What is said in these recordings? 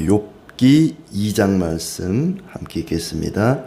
욥기 2장 말씀 함께 읽겠습니다.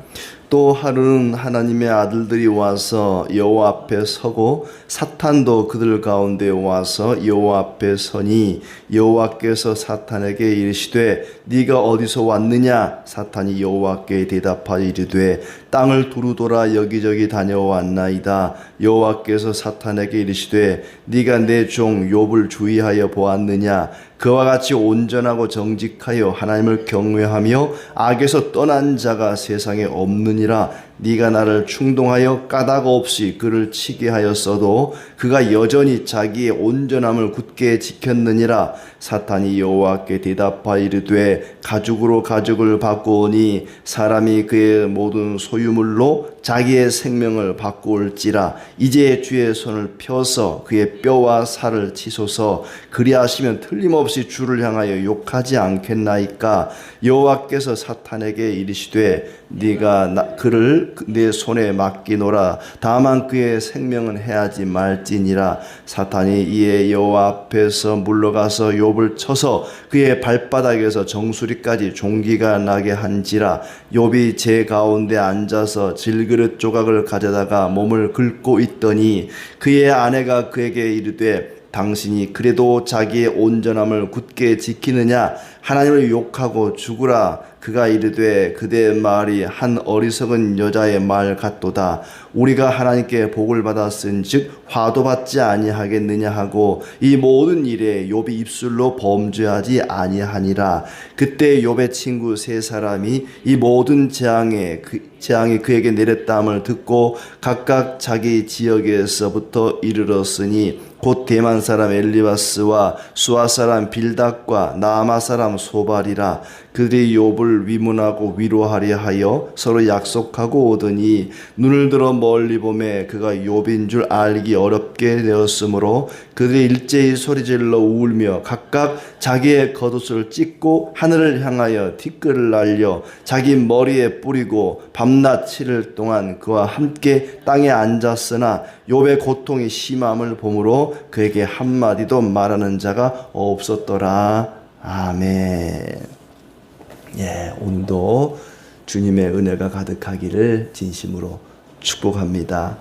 또 하루는 하나님의 아들들이 와서 여호와 앞에 서고 사탄도 그들 가운데 와서 여호와 앞에 서니 여호와께서 사탄에게 이르시되 네가 어디서 왔느냐? 사탄이 여호와께 대답하여 이르되 땅을 두루돌아 여기저기 다녀왔나이다. 여호와께서 사탄에게 이르시되 네가 내 종 욥을 주의하여 보았느냐? 그와 같이 온전하고 정직하여 하나님을 경외하며 악에서 떠난 자가 세상에 없느니라. 네가 나를 충동하여 까닭 없이 그를 치게 하였어도 그가 여전히 자기의 온전함을 굳게 지켰느니라. 사탄이 여호와께 대답하여 이르되 가죽으로 가죽을 바꾸오니 사람이 그의 모든 소유물로 자기의 생명을 바꾸올지라. 이제 주의 손을 펴서 그의 뼈와 살을 치소서. 그리하시면 틀림없이 주를 향하여 욕하지 않겠나이까? 여호와께서 사탄에게 이르시되 네가 그를 내 손에 맡기노라. 다만 그의 생명은 해하지 말지니라. 사탄이 이에 여호와 앞에서 물러가서 욥을 쳐서 그의 발바닥에서 정수리까지 종기가 나게 한지라. 욥이 제 가운데 앉아서 질그릇 조각을 가져다가 몸을 긁고 있더니 그의 아내가 그에게 이르되 당신이 그래도 자기의 온전함을 굳게 지키느냐? 하나님을 욕하고 죽으라. 그가 이르되 그대의 말이 한 어리석은 여자의 말 같도다. 우리가 하나님께 복을 받았은즉 화도 받지 아니하겠느냐 하고 이 모든 일에 욥이 입술로 범죄하지 아니하니라. 그때 욥의 친구 세 사람이 이 모든 재앙이 그에게 내렸다함을 듣고 각각 자기 지역에서부터 이르렀으니 곧 대만 사람 엘리바스와 수아 사람 빌닷과 나아마 사람 소발이라. 그들이 욥을 위문하고 위로하려 하여 서로 약속하고 오더니 눈을 들어 멀리 보매 그가 욥인 줄 알기 어렵게 되었으므로 그들이 일제히 소리질러 울며 각각 자기의 겉옷을 찢고 하늘을 향하여 티끌을 날려 자기 머리에 뿌리고 밤낮 7일 동안 그와 함께 땅에 앉았으나 욥의 고통이 심함을 보므로 그에게 한마디도 말하는 자가 없었더라. 아멘. 예, 오늘도 주님의 은혜가 가득하기를 진심으로 축복합니다.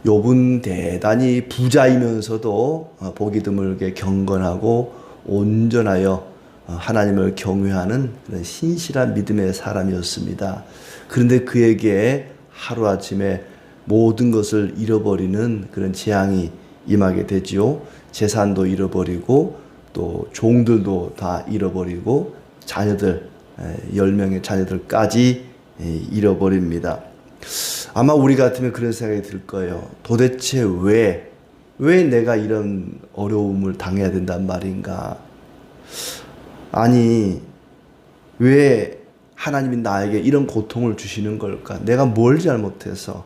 욥은 대단히 부자이면서도 보기 드물게 경건하고 온전하여 하나님을 경외하는 그런 신실한 믿음의 사람이었습니다. 그런데 그에게 하루아침에 모든 것을 잃어버리는 그런 재앙이 임하게 되지요. 재산도 잃어버리고 또 종들도 다 잃어버리고 자녀들 10명의 자녀들까지 잃어버립니다. 아마 우리 같으면 그런 생각이 들 거예요. 도대체 왜 내가 이런 어려움을 당해야 된단 말인가? 아니, 왜 하나님이 나에게 이런 고통을 주시는 걸까? 내가 뭘 잘못해서?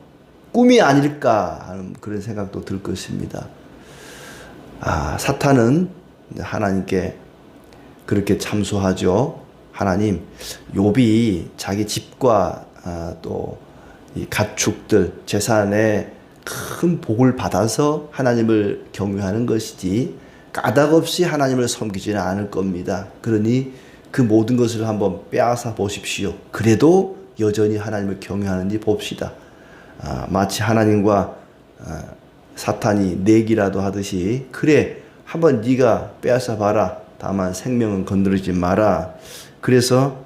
꿈이 아닐까 하는 그런 생각도 들 것입니다. 사탄은 하나님께 그렇게 참소하죠. 하나님, 욥이 자기 집과 또 이 가축들, 재산에 큰 복을 받아서 하나님을 경외하는 것이지 까닭없이 하나님을 섬기지는 않을 겁니다. 그러니 그 모든 것을 한번 빼앗아 보십시오. 그래도 여전히 하나님을 경외하는지 봅시다. 마치 하나님과 사탄이 내기라도 하듯이 그래, 한번 네가 빼앗아 봐라. 다만 생명은 건드리지 마라. 그래서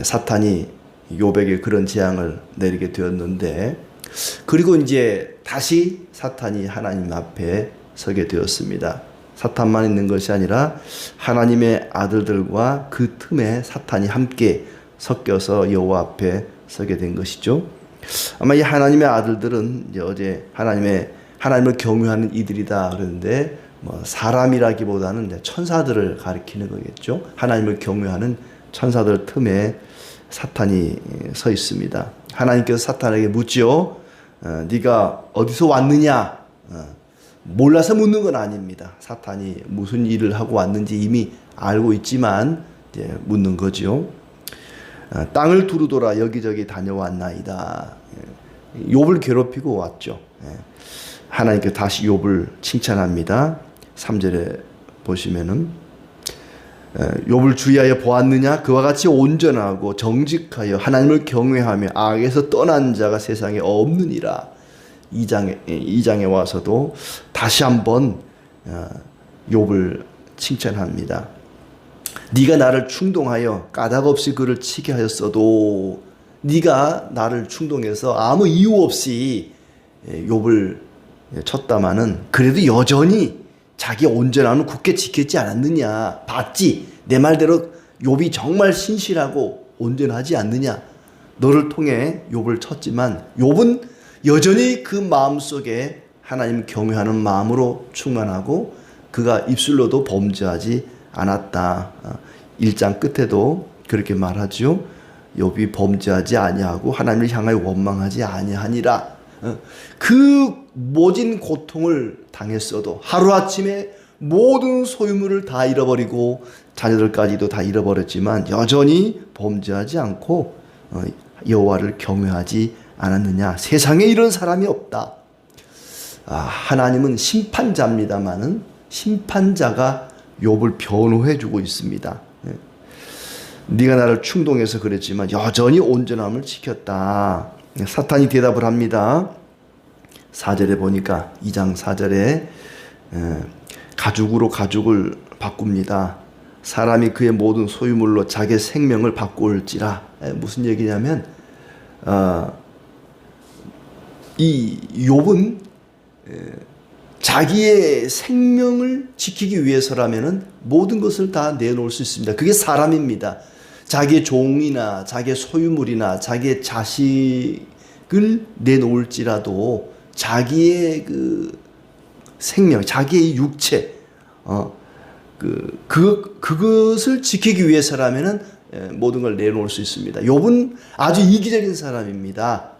사탄이 욥에게 그런 재앙을 내리게 되었는데, 그리고 이제 다시 사탄이 하나님 앞에 서게 되었습니다. 사탄만 있는 것이 아니라 하나님의 아들들과 그 틈에 사탄이 함께 섞여서 여호와 앞에 서게 된 것이죠. 아마 이 하나님의 아들들은 이제 어제 하나님을 경외하는 이들이다 그러는데 사람이라기보다는 이제 천사들을 가리키는 거겠죠. 하나님을 경외하는 천사들 틈에 사탄이 서 있습니다. 하나님께서 사탄에게 묻죠. 네가 어디서 왔느냐? 몰라서 묻는 건 아닙니다. 사탄이 무슨 일을 하고 왔는지 이미 알고 있지만 이제 묻는 거죠. 땅을 두루돌아 여기저기 다녀왔나이다. 욥을 괴롭히고 왔죠. 하나님께 다시 욥을 칭찬합니다. 3절에 보시면은 욥을 주의하여 보았느냐? 그와 같이 온전하고 정직하여 하나님을 경외하며 악에서 떠난 자가 세상에 없느니라. 2장에 와서도 다시 한번 욥을 칭찬합니다. 네가 나를 충동하여 까닭없이 그를 치게 하였어도, 네가 나를 충동해서 아무 이유 없이 욥을 쳤다마는 그래도 여전히 자기 온전함을 굳게 지켰지 않았느냐. 봤지? 내 말대로 욥이 정말 신실하고 온전하지 않느냐. 너를 통해 욥을 쳤지만 욥은 여전히 그 마음속에 하나님 경외하는 마음으로 충만하고 그가 입술로도 범죄하지 않았다. 1장 끝에도 그렇게 말하죠. 욥이 범죄하지 아니하고 하나님을 향하여 원망하지 아니하니라. 그 모진 고통을 당했어도 하루아침에 모든 소유물을 다 잃어버리고 자녀들까지도 다 잃어버렸지만 여전히 범죄하지 않고 여호와를 경외하지 않았느냐. 세상에 이런 사람이 없다. 하나님은 심판자입니다마는 심판자가 욥을 변호해 주고 있습니다. 네가 나를 충동해서 그랬지만 여전히 온전함을 지켰다. 사탄이 대답을 합니다. 4절에 보니까 2장 4절에 가죽으로 가죽을 바꿉니다. 사람이 그의 모든 소유물로 자기의 생명을 바꿀지라. 무슨 얘기냐면 이 욥은 자기의 생명을 지키기 위해서라면은 모든 것을 다 내놓을 수 있습니다. 그게 사람입니다. 자기의 종이나 자기의 소유물이나 자기의 자식을 내놓을지라도 자기의 그 생명, 자기의 육체, 그것을 지키기 위해서라면은 모든 걸 내놓을 수 있습니다. 욥은 아주 이기적인 사람입니다.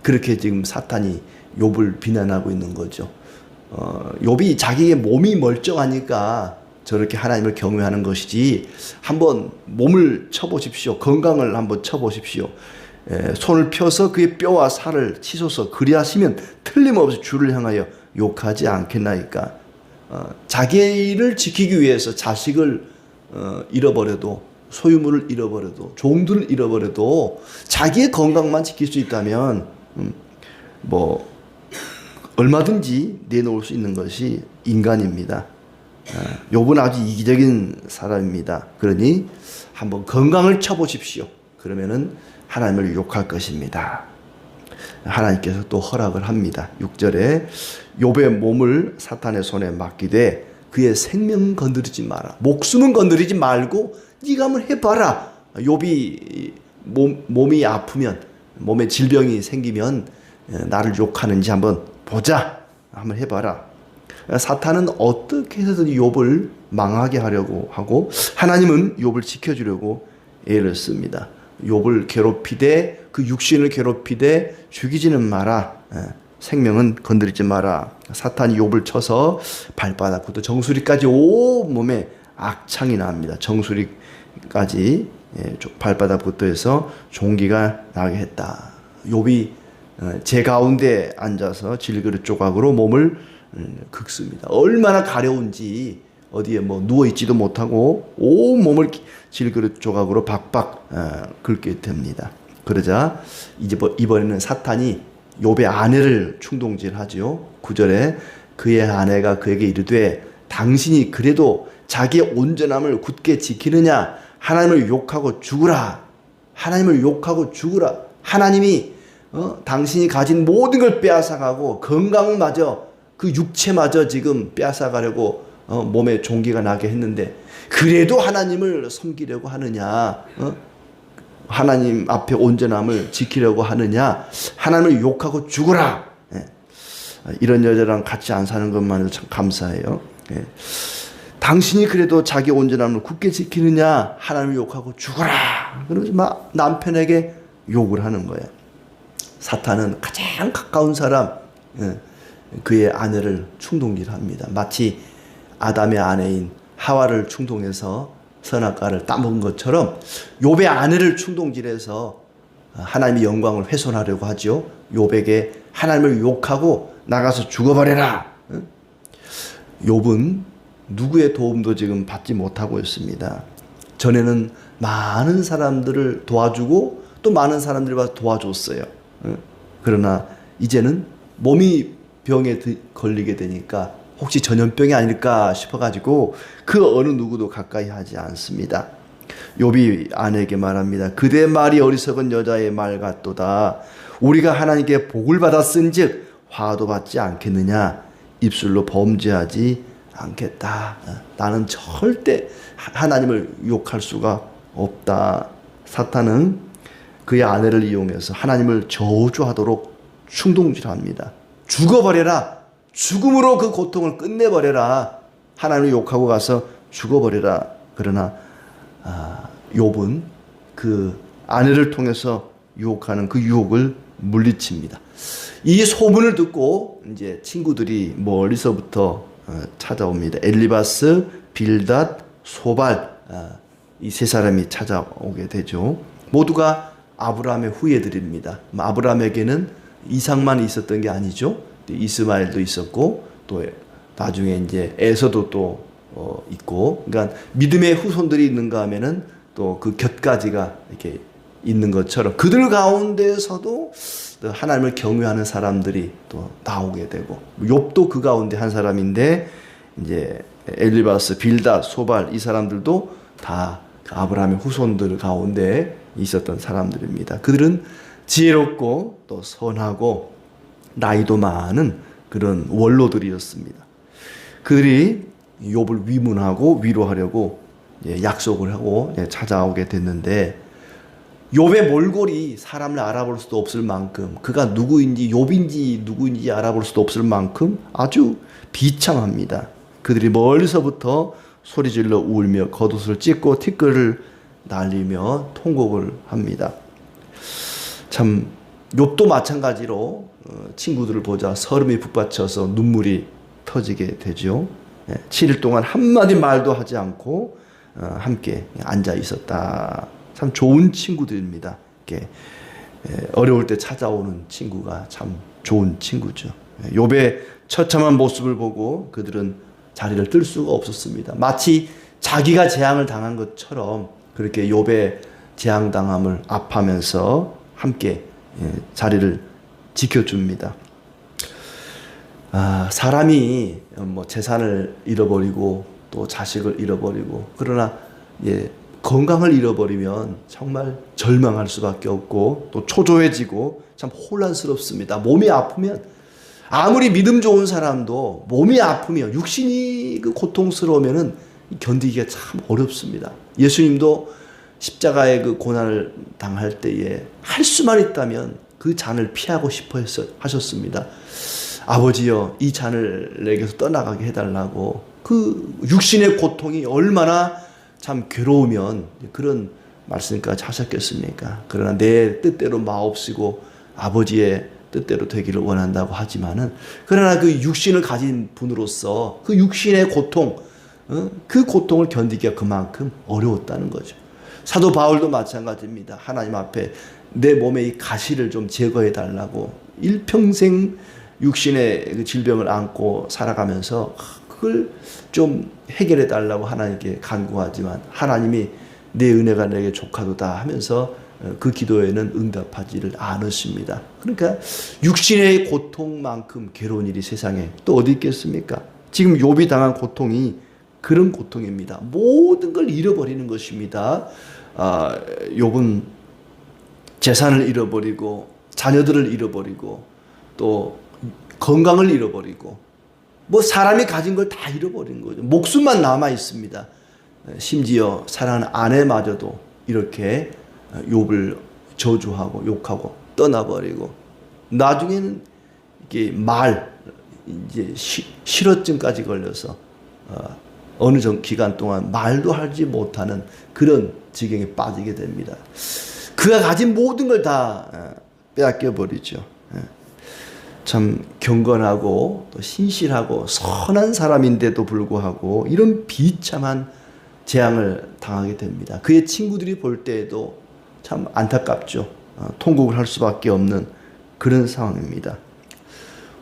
그렇게 지금 사탄이 욥을 비난하고 있는 거죠. 욥이 자기의 몸이 멀쩡하니까 저렇게 하나님을 경외하는 것이지, 한번 몸을 쳐보십시오. 건강을 한번 쳐보십시오. 손을 펴서 그의 뼈와 살을 치소서 그리하시면 틀림없이 주를 향하여 욕하지 않겠나이까. 자기를 지키기 위해서 자식을 잃어버려도, 소유물을 잃어버려도, 종들을 잃어버려도 자기의 건강만 지킬 수 있다면 얼마든지 내놓을 수 있는 것이 인간입니다. 욥은 아주 이기적인 사람입니다. 그러니 한번 건강을 쳐보십시오. 그러면은 하나님을 욕할 것입니다. 하나님께서 또 허락을 합니다. 6절에 욥의 몸을 사탄의 손에 맡기되 그의 생명은 건드리지 마라. 목숨은 건드리지 말고 네가 한번 해봐라. 욥이 몸이 아프면, 몸에 질병이 생기면 나를 욕하는지 한번 보자. 한번 해봐라. 사탄은 어떻게 해서든 욥을 망하게 하려고 하고 하나님은 욥을 지켜주려고 애를 씁니다. 욥을 괴롭히되, 그 육신을 괴롭히되 죽이지는 마라. 생명은 건드리지 마라. 사탄이 욥을 쳐서 발바닥부터 정수리까지 온몸에 악창이 납니다. 정수리까지 발바닥부터 해서 종기가 나게 했다. 욥이 제 가운데 앉아서 질그릇 조각으로 몸을 긁습니다. 얼마나 가려운지 어디에 누워있지도 못하고 온몸을 질그릇 조각으로 박박 긁게 됩니다. 그러자 이번에는 사탄이 욥의 아내를 충동질하죠. 9절에 그의 아내가 그에게 이르되 당신이 그래도 자기의 온전함을 굳게 지키느냐. 하나님을 욕하고 죽으라. 하나님을 욕하고 죽으라. 하나님이 당신이 가진 모든 걸 빼앗아가고 건강마저, 그 육체마저 지금 빼앗아가려고 몸에 종기가 나게 했는데 그래도 하나님을 섬기려고 하느냐. 하나님 앞에 온전함을 지키려고 하느냐. 하나님을 욕하고 죽으라. 이런 여자랑 같이 안 사는 것만으로 참 감사해요. 당신이 그래도 자기 온전함을 굳게 지키느냐. 하나님을 욕하고 죽으라. 그러지 마. 남편에게 욕을 하는 거예요. 사탄은 가장 가까운 사람, 그의 아내를 충동질합니다. 마치 아담의 아내인 하와를 충동해서 선악과를 따먹은 것처럼 욥의 아내를 충동질해서 하나님의 영광을 훼손하려고 하죠. 욥에게 하나님을 욕하고 나가서 죽어버려라. 욥은 누구의 도움도 지금 받지 못하고 있습니다. 전에는 많은 사람들을 도와주고 또 많은 사람들이 와서 도와줬어요. 그러나 이제는 몸이 병에 걸리게 되니까 혹시 전염병이 아닐까 싶어가지고 그 어느 누구도 가까이 하지 않습니다. 욥이 아내에게 말합니다. 그대 말이 어리석은 여자의 말 같도다. 우리가 하나님께 복을 받았은즉 화도 받지 않겠느냐. 입술로 범죄하지 않겠다. 나는 절대 하나님을 욕할 수가 없다. 사탄은 그의 아내를 이용해서 하나님을 저주하도록 충동질합니다. 죽어버려라. 죽음으로 그 고통을 끝내버려라. 하나님을 욕하고 가서 죽어버려라. 그러나 욥은 그 아내를 통해서 유혹하는 그 유혹을 물리칩니다. 이 소문을 듣고 이제 친구들이 멀리서부터 찾아옵니다. 엘리바스, 빌닷, 소발, 이 세 사람이 찾아오게 되죠. 모두가 아브라함의 후예들입니다. 아브라함에게는 이삭만 있었던 게 아니죠. 이스마엘도 있었고 또 나중에 이제 에서도 또 있고, 그러니까 믿음의 후손들이 있는가 하면은 또 그 곁가지가 이렇게 있는 것처럼 그들 가운데서도 하나님을 경외하는 사람들이 또 나오게 되고, 욥도 그 가운데 한 사람인데 이제 엘리바스, 빌닷, 소발 이 사람들도 다 아브라함의 후손들 가운데 있었던 사람들입니다. 그들은 지혜롭고 또 선하고 나이도 많은 그런 원로들이었습니다. 그들이 욥을 위문하고 위로하려고 약속을 하고 찾아오게 됐는데, 욥의 몰골이 사람을 알아볼 수도 없을 만큼, 그가 누구인지 욥인지 누구인지 알아볼 수도 없을 만큼 아주 비참합니다. 그들이 멀리서부터 소리질러 울며 겉옷을 찢고 티끌을 날리며 통곡을 합니다. 참 욥도 마찬가지로 친구들을 보자 서름이 북받쳐서 눈물이 터지게 되죠. 7일 동안 한마디 말도 하지 않고 함께 앉아 있었다. 참 좋은 친구들입니다. 이렇게 어려울 때 찾아오는 친구가 참 좋은 친구죠. 욥의 처참한 모습을 보고 그들은 자리를 뜰 수가 없었습니다. 마치 자기가 재앙을 당한 것처럼 그렇게 욥의 재앙당함을 압하면서 함께 자리를 지켜줍니다. 사람이 뭐 재산을 잃어버리고 또 자식을 잃어버리고, 그러나 건강을 잃어버리면 정말 절망할 수밖에 없고 또 초조해지고 참 혼란스럽습니다. 몸이 아프면, 아무리 믿음 좋은 사람도 몸이 아프면, 육신이 그 고통스러우면은 견디기가 참 어렵습니다. 예수님도 십자가의 그 고난을 당할 때에 할 수만 있다면 그 잔을 피하고 싶어 하셨습니다. 아버지여, 이 잔을 내게서 떠나가게 해달라고. 그 육신의 고통이 얼마나 참 괴로우면 그런 말씀까지 하셨겠습니까? 그러나 내 뜻대로 마옵시고 아버지의 뜻대로 되기를 원한다고 하지만은, 그러나 그 육신을 가진 분으로서 그 육신의 고통, 그 고통을 견디기가 그만큼 어려웠다는 거죠. 사도 바울도 마찬가지입니다. 하나님 앞에 내 몸의 이 가시를 좀 제거해 달라고 일평생 육신의 그 질병을 안고 살아가면서 그걸 좀 해결해 달라고 하나님께 간구하지만 하나님이 내 은혜가 내게 족하도다 하면서 그 기도에는 응답하지를 않으십니다. 그러니까 육신의 고통만큼 괴로운 일이 세상에 또 어디 있겠습니까? 지금 욥이 당한 고통이 그런 고통입니다. 모든 걸 잃어버리는 것입니다. 욥은 재산을 잃어버리고 자녀들을 잃어버리고 또 건강을 잃어버리고 뭐 사람이 가진 걸 다 잃어버린 거죠. 목숨만 남아 있습니다. 심지어 사랑하는 아내마저도 이렇게 욥을 저주하고 욕하고 떠나버리고, 나중에는 이게 이제 실어증까지 걸려서 어느 정도 기간 동안 말도 하지 못하는 그런 지경에 빠지게 됩니다. 그가 가진 모든 걸 다 빼앗겨 버리죠. 참 경건하고 또 신실하고 선한 사람인데도 불구하고 이런 비참한 재앙을 당하게 됩니다. 그의 친구들이 볼 때에도 참 안타깝죠. 통곡을 할 수밖에 없는 그런 상황입니다.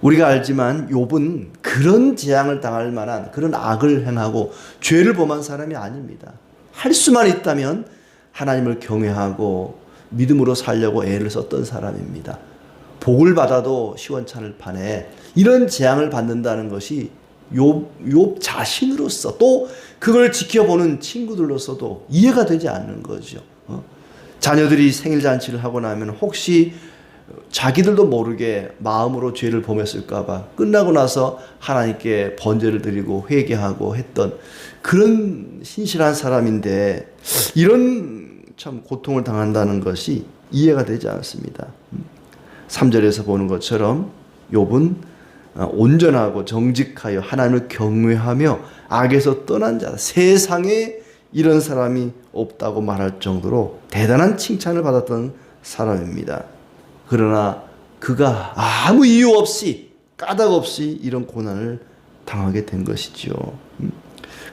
우리가 알지만 욥은 그런 재앙을 당할 만한 그런 악을 행하고 죄를 범한 사람이 아닙니다. 할 수만 있다면 하나님을 경외하고 믿음으로 살려고 애를 썼던 사람입니다. 복을 받아도 시원찮을 판에 이런 재앙을 받는다는 것이 욥 자신으로서 또 그걸 지켜보는 친구들로서도 이해가 되지 않는 거죠. 자녀들이 생일잔치를 하고 나면 혹시 자기들도 모르게 마음으로 죄를 범했을까 봐 끝나고 나서 하나님께 번제를 드리고 회개하고 했던 그런 신실한 사람인데 이런 참 고통을 당한다는 것이 이해가 되지 않습니다. 3절에서 보는 것처럼 욥은 온전하고 정직하여 하나님을 경외하며 악에서 떠난 자, 세상에 이런 사람이 없다고 말할 정도로 대단한 칭찬을 받았던 사람입니다. 그러나 그가 아무 이유 없이 까닭 없이 이런 고난을 당하게 된 것이죠.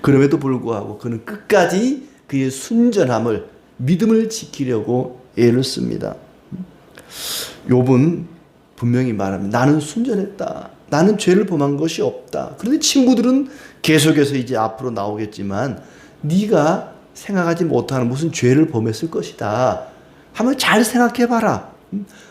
그럼에도 불구하고 그는 끝까지 그의 순전함을 믿음을 지키려고 애를 씁니다. 욥은 분명히 말합니다. 나는 순전했다. 나는 죄를 범한 것이 없다. 그런데 친구들은 계속해서 이제 앞으로 나오겠지만 네가 생각하지 못하는 무슨 죄를 범했을 것이다. 한번 잘 생각해봐라.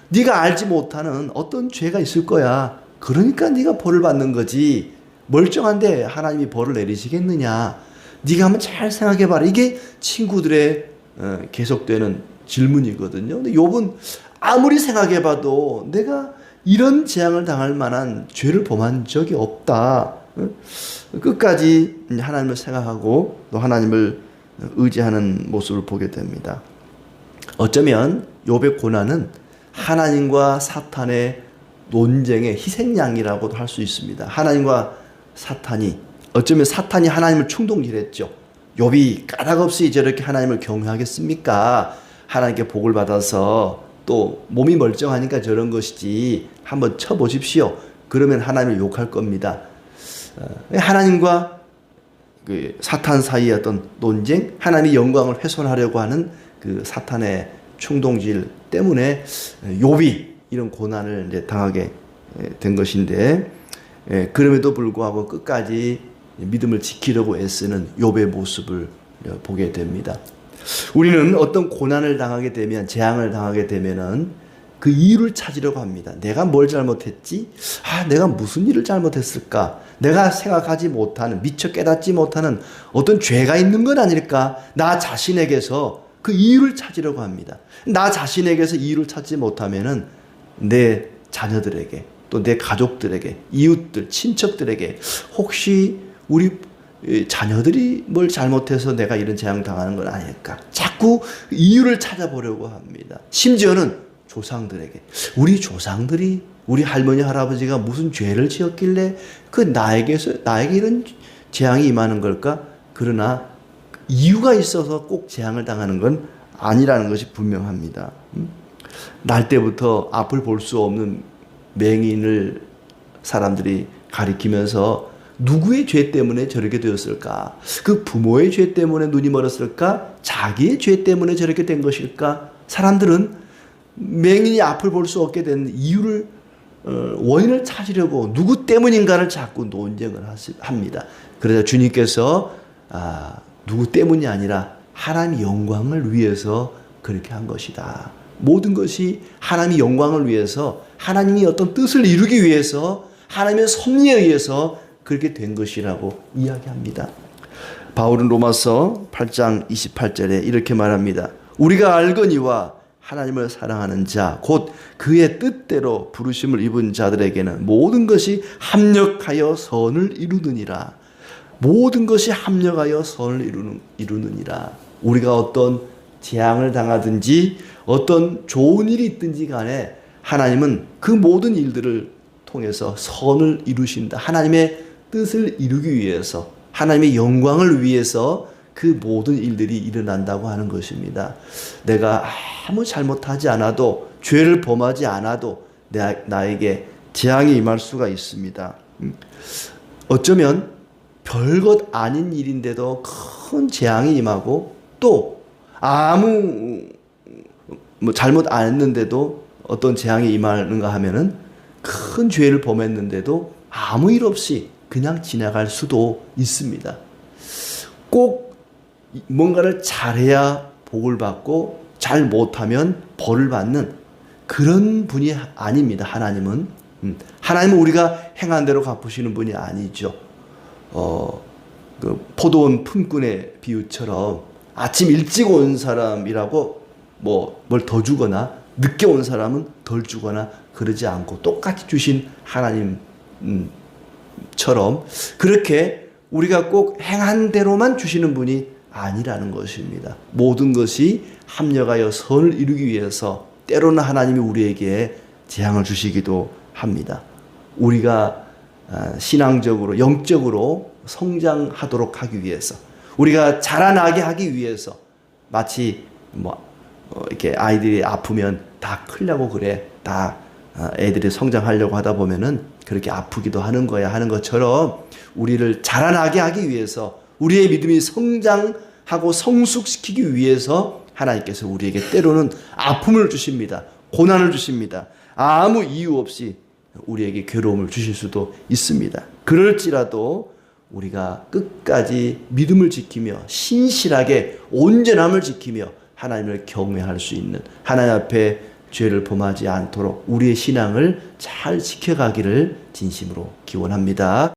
네가 알지 못하는 어떤 죄가 있을 거야. 그러니까 네가 벌을 받는 거지. 멀쩡한데 하나님이 벌을 내리시겠느냐. 네가 한번 잘 생각해봐라. 이게 친구들의 계속되는 질문이거든요. 근데 욥은 아무리 생각해봐도 내가 이런 재앙을 당할 만한 죄를 범한 적이 없다. 끝까지 하나님을 생각하고 또 하나님을 의지하는 모습을 보게 됩니다. 어쩌면 욥의 고난은 하나님과 사탄의 논쟁의 희생양이라고도 할 수 있습니다. 하나님과 사탄이 어쩌면 사탄이 하나님을 충동질했죠. 욥이 까닭없이 저렇게 하나님을 경외하겠습니까? 하나님께 복을 받아서 또 몸이 멀쩡하니까 저런 것이지 한번 쳐보십시오. 그러면 하나님을 욕할 겁니다. 하나님과 그 사탄 사이의 어떤 논쟁, 하나님의 영광을 훼손하려고 하는 그 사탄의 충동질 때문에 욥이 이런 고난을 이제 당하게 된 것인데, 그럼에도 불구하고 끝까지 믿음을 지키려고 애쓰는 욥의 모습을 보게 됩니다. 우리는 어떤 고난을 당하게 되면, 재앙을 당하게 되면은 그 이유를 찾으려고 합니다. 내가 뭘 잘못했지? 내가 무슨 일을 잘못했을까? 내가 생각하지 못하는, 미처 깨닫지 못하는 어떤 죄가 있는 건 아닐까? 나 자신에게서 그 이유를 찾으려고 합니다. 나 자신에게서 이유를 찾지 못하면은 내 자녀들에게, 또 내 가족들에게, 이웃들, 친척들에게 혹시 우리 자녀들이 뭘 잘못해서 내가 이런 재앙 당하는 건 아닐까? 자꾸 이유를 찾아보려고 합니다. 심지어는 조상들에게, 우리 조상들이, 우리 할머니 할아버지가 무슨 죄를 지었길래 나에게 이런 재앙이 임하는 걸까? 그러나 이유가 있어서 꼭 재앙을 당하는 건 아니라는 것이 분명합니다. 날 때부터 앞을 볼 수 없는 맹인을 사람들이 가리키면서 누구의 죄 때문에 저렇게 되었을까? 그 부모의 죄 때문에 눈이 멀었을까? 자기의 죄 때문에 저렇게 된 것일까? 사람들은 맹인이 앞을 볼 수 없게 된 이유를, 원인을 찾으려고 누구 때문인가를 자꾸 논쟁을 합니다. 그래서 주님께서 누구 때문이 아니라 하나님의 영광을 위해서 그렇게 한 것이다. 모든 것이 하나님의 영광을 위해서, 하나님이 어떤 뜻을 이루기 위해서, 하나님의 섭리에 의해서 그렇게 된 것이라고 이야기합니다. 바울은 로마서 8장 28절에 이렇게 말합니다. 우리가 알거니와 하나님을 사랑하는 자, 곧 그의 뜻대로 부르심을 입은 자들에게는 모든 것이 합력하여 선을 이루느니라. 모든 것이 합력하여 선을 이루느니라. 우리가 어떤 재앙을 당하든지 어떤 좋은 일이 있든지 간에 하나님은 그 모든 일들을 통해서 선을 이루신다. 하나님의 뜻을 이루기 위해서, 하나님의 영광을 위해서 그 모든 일들이 일어난다고 하는 것입니다. 내가 아무 잘못하지 않아도, 죄를 범하지 않아도 나에게 재앙이 임할 수가 있습니다. 어쩌면 별것 아닌 일인데도 큰 재앙이 임하고, 또 아무 잘못 안 했는데도 어떤 재앙이 임하는가 하면은 큰 죄를 범했는데도 아무 일 없이 그냥 지나갈 수도 있습니다. 꼭 뭔가를 잘해야 복을 받고 잘 못하면 벌을 받는 그런 분이 아닙니다. 하나님은. 하나님은 우리가 행한 대로 갚으시는 분이 아니죠. 그 포도원 품꾼의 비유처럼 아침 일찍 온 사람이라고 뭘 더 주거나 늦게 온 사람은 덜 주거나 그러지 않고 똑같이 주신 하나님처럼 그렇게 우리가 꼭 행한 대로만 주시는 분이 아니라는 것입니다. 모든 것이 합력하여 선을 이루기 위해서 때로는 하나님이 우리에게 재앙을 주시기도 합니다. 우리가 신앙적으로 영적으로 성장하도록 하기 위해서 우리가 자라나게 하기 위해서 마치 이렇게 아이들이 아프면 다 크려고 그래. 다 애들이 성장하려고 하다 보면은 그렇게 아프기도 하는 거야 하는 것처럼 우리를 자라나게 하기 위해서 우리의 믿음이 성장하고 성숙시키기 위해서 하나님께서 우리에게 때로는 아픔을 주십니다. 고난을 주십니다. 아무 이유 없이 우리에게 괴로움을 주실 수도 있습니다. 그럴지라도 우리가 끝까지 믿음을 지키며 신실하게 온전함을 지키며 하나님을 경외할 수 있는 하나님 앞에 죄를 범하지 않도록 우리의 신앙을 잘 지켜가기를 진심으로 기원합니다.